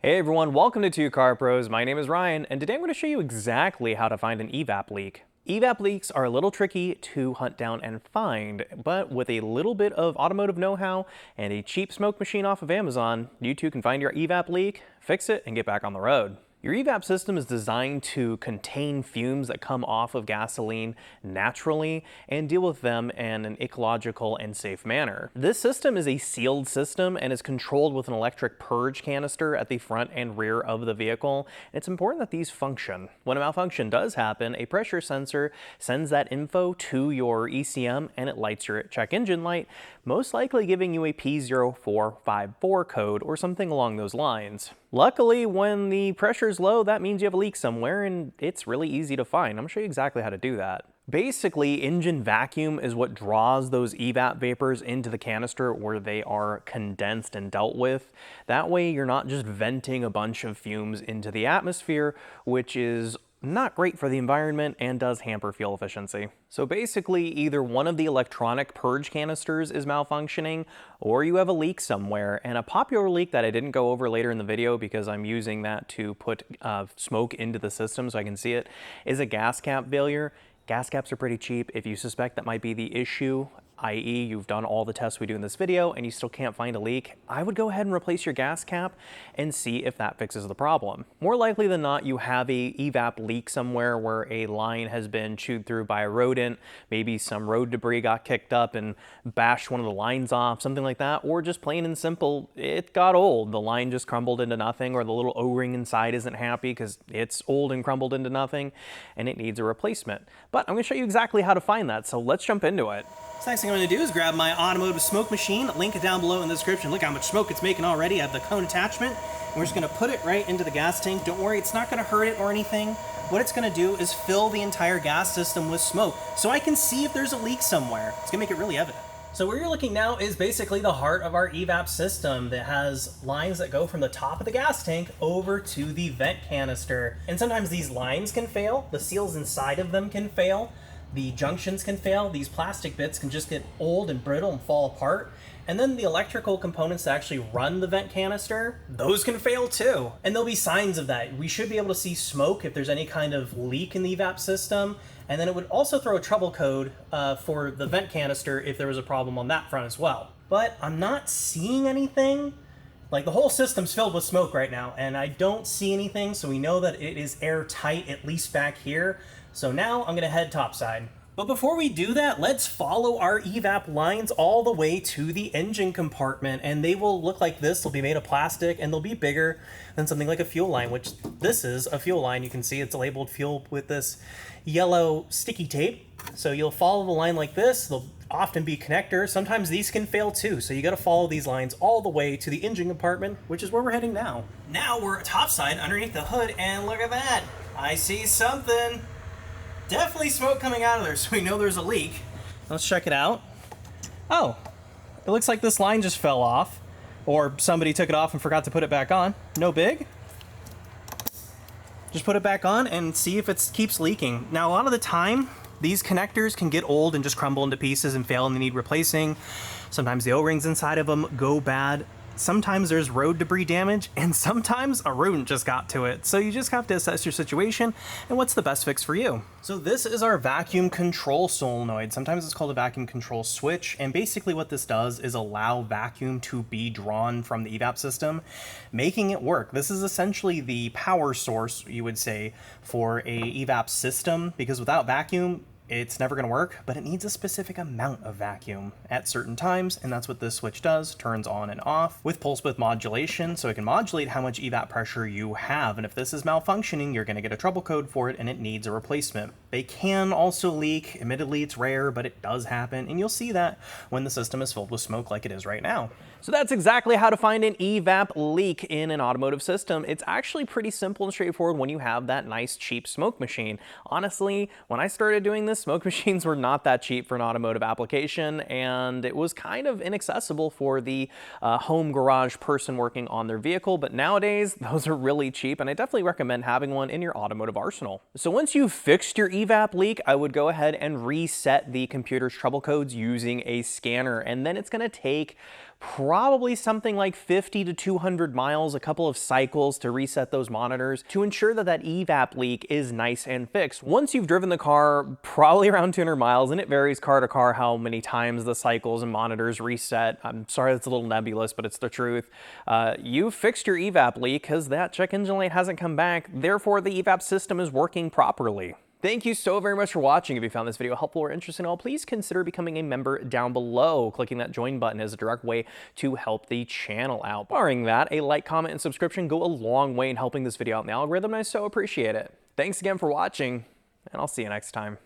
Hey everyone, welcome to Two Car Pros. My name is Ryan, and today I'm going to show you exactly how to find an EVAP leak. EVAP leaks are a little tricky to hunt down and find, but with a little bit of automotive know-how and a cheap smoke machine off of Amazon, you too can find your EVAP leak, fix it, and get back on the road. Your EVAP system is designed to contain fumes that come off of gasoline naturally and deal with them in an ecological and safe manner. This system is a sealed system and is controlled with an electric purge canister at the front and rear of the vehicle. It's important that these function. When a malfunction does happen, a pressure sensor sends that info to your ECM and it lights your check engine light, most likely giving you a P0454 code or something along those lines. Luckily, when the pressure is low, that means you have a leak somewhere, and it's really easy to find. I'm going to show you exactly how to do that. Basically, engine vacuum is what draws those EVAP vapors into the canister where they are condensed and dealt with. That way, you're not just venting a bunch of fumes into the atmosphere, which is not great for the environment and does hamper fuel efficiency. So basically, either one of the electronic purge canisters is malfunctioning, or you have a leak somewhere. And a popular leak that I didn't go over later in the video because I'm using that to put smoke into the system so I can see it, is a gas cap failure. Gas caps are pretty cheap. If you suspect that might be the issue, i.e. you've done all the tests we do in this video and you still can't find a leak, I would go ahead and replace your gas cap and see if that fixes the problem. More likely than not, you have a EVAP leak somewhere where a line has been chewed through by a rodent, maybe some road debris got kicked up and bashed one of the lines off, something like that, or just plain and simple, it got old. The line just crumbled into nothing, or the little O-ring inside isn't happy because it's old and crumbled into nothing and it needs a replacement. But I'm going to show you exactly how to find that, so let's jump into it. So next thing I'm going to do is grab my automotive smoke machine, link it down below in the description. Look how much smoke it's making already. I have the cone attachment. And we're just going to put it right into the gas tank. Don't worry, it's not going to hurt it or anything. What it's going to do is fill the entire gas system with smoke so I can see if there's a leak somewhere. It's going to make it really evident. So where you're looking now is basically the heart of our EVAP system that has lines that go from the top of the gas tank over to the vent canister. And sometimes these lines can fail. The seals inside of them can fail. The junctions can fail, these plastic bits can just get old and brittle and fall apart. And then the electrical components that actually run the vent canister, those can fail too. And there'll be signs of that. We should be able to see smoke if there's any kind of leak in the EVAP system. And then it would also throw a trouble code for the vent canister if there was a problem on that front as well. But I'm not seeing anything. Like, the whole system's filled with smoke right now, and I don't see anything, so we know that it is airtight, at least back here. So now I'm gonna head topside. But before we do that, let's follow our EVAP lines all the way to the engine compartment, and they will look like this. They'll be made of plastic, and they'll be bigger than something like a fuel line, which this is a fuel line. You can see it's labeled fuel with this yellow sticky tape. So you'll follow the line like this. They'll often be connectors. Sometimes these can fail too, so you gotta follow these lines all the way to the engine compartment, which is where we're heading now. Now we're topside underneath the hood, and look at that. I see something. Definitely smoke coming out of there, so we know there's a leak. Let's check it out. Oh, it looks like this line just fell off, or somebody took it off and forgot to put it back on. No big. Just put it back on and see if it keeps leaking. Now, a lot of the time, these connectors can get old and just crumble into pieces and fail and they need replacing. Sometimes the O-rings inside of them go bad. Sometimes there's road debris damage, and sometimes a rodent just got to it. So you just have to assess your situation and what's the best fix for you. So this is our vacuum control solenoid. Sometimes it's called a vacuum control switch. And basically what this does is allow vacuum to be drawn from the EVAP system, making it work. This is essentially the power source, you would say, for a EVAP system, because without vacuum, it's never going to work, but it needs a specific amount of vacuum at certain times, and that's what this switch does, turns on and off with pulse width modulation, so it can modulate how much EVAP pressure you have, and if this is malfunctioning, you're going to get a trouble code for it, and it needs a replacement. They can also leak. Admittedly, it's rare, but it does happen, and you'll see that when the system is filled with smoke like it is right now. So that's exactly how to find an EVAP leak in an automotive system. It's actually pretty simple and straightforward when you have that nice cheap smoke machine. Honestly, when I started doing this, smoke machines were not that cheap for an automotive application, and it was kind of inaccessible for the home garage person working on their vehicle, but nowadays those are really cheap, and I definitely recommend having one in your automotive arsenal. So once you've fixed your EVAP leak, I would go ahead and reset the computer's trouble codes using a scanner, and then it's going to take probably something like 50 to 200 miles, a couple of cycles to reset those monitors to ensure that that EVAP leak is nice and fixed. Once you've driven the car probably around 200 miles, and it varies car to car how many times the cycles and monitors reset. I'm sorry that's a little nebulous, but it's the truth. You fixed your EVAP leak because that check engine light hasn't come back. Therefore, the EVAP system is working properly. Thank you so very much for watching. If you found this video helpful or interesting at all, please consider becoming a member down below. Clicking that join button is a direct way to help the channel out. Barring that, a like, comment, and subscription go a long way in helping this video out in the algorithm, and I so appreciate it. Thanks again for watching, and I'll see you next time.